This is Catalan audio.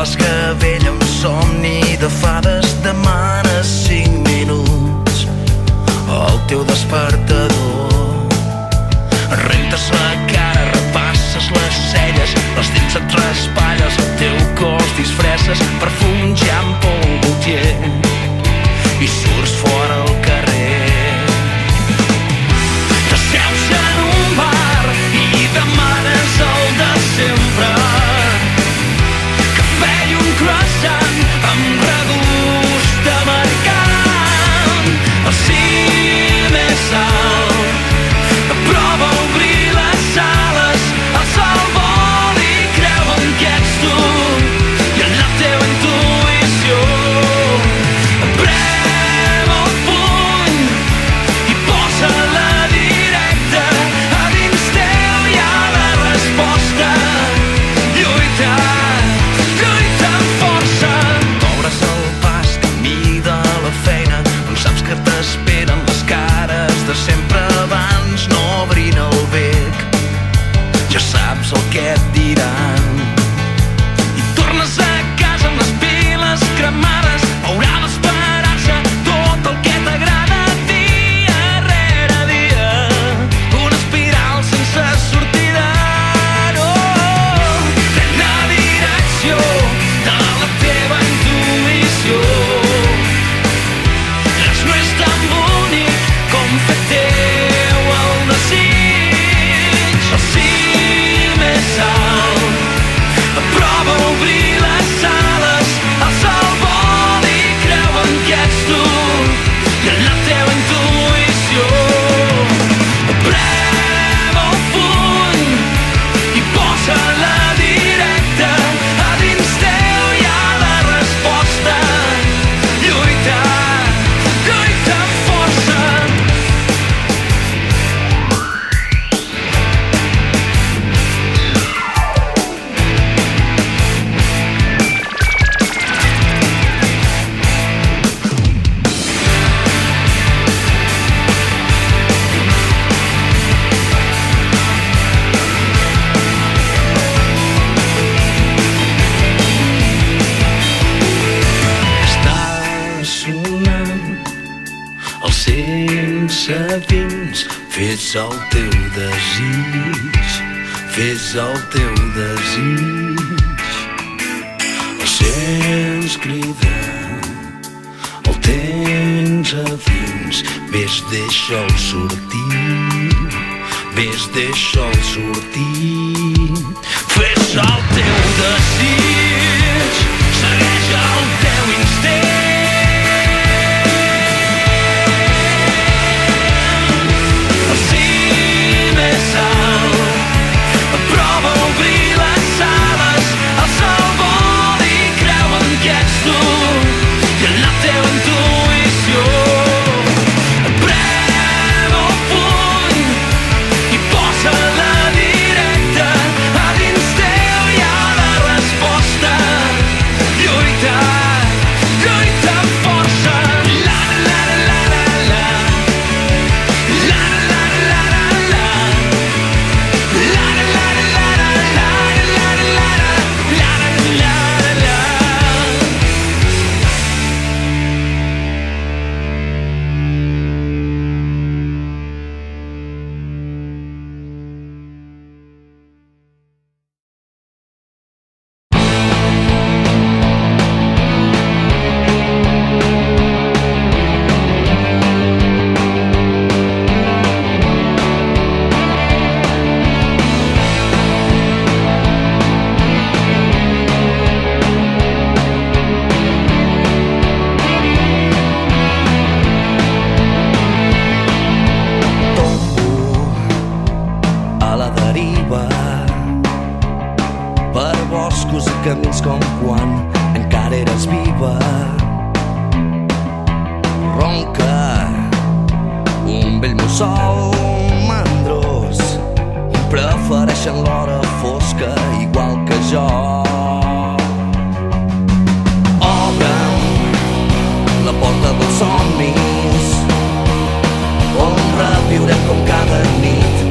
l'esgavell amb somni de fades demanes 5 minuts al teu despertador. Rentes la cara, repasses les celles, les dents et raspalles, el teu cos disfresses perfum Jean Paul Gaultier i surts fora al carrer. T'asseus en un bar i demanes el de sempre, cafè i un croissant amb regust d'americà. El cim és alt, prova a obrir les ales, el sol vol i creuen que ets tu i en la teva intuïció. Prem el puny i posa-la directa, a dins teu hi ha la resposta. Lluita, lluita amb força. T'obres el pas, camí de la feina, on saps que t'esperen les cares de sempre abans no obrin el bec. Ja saps el que et diran i tornes a casa amb les piles cremades. Haurà d'esperar-se tot el que t'agrada dia rere dia, una espiral sense sortida. No, pren la direcció de la teva intuïció. Res no és tan bonic com fer teu el desig. El cim és alt, prova a obrir les ales, el sol vol i creuen que ets tu i en la teva intuïció. Prem el puny i posa-la directa, a dins teu hi ha la resposta. Lluita, lluita amb força. Està sonant el 120, fes el teu desig, fes el teu desig. El sents cridar, el tens a dins, ves, deixa'l sortir, ves, deixa'l sortir. Fes el teu desig, segueix el teu instinct. El cim és alt, prova a obrir les ales, el sol vol i creuen que ets tu i en la teva intuïció. Prem el puny i posa-la directa, a dins teu hi ha la resposta. Lluita, lluita amb força. La la la la la la, la la la la la, la la la la la, la la la la la. Tombo a la deriva per boscos i camins com quan encara eres viva. Ronca un vell mussol mandrós, prefereixen l'hora fosca igual que jo. Obre'm la porta dels somnis, on reviurem com cada nit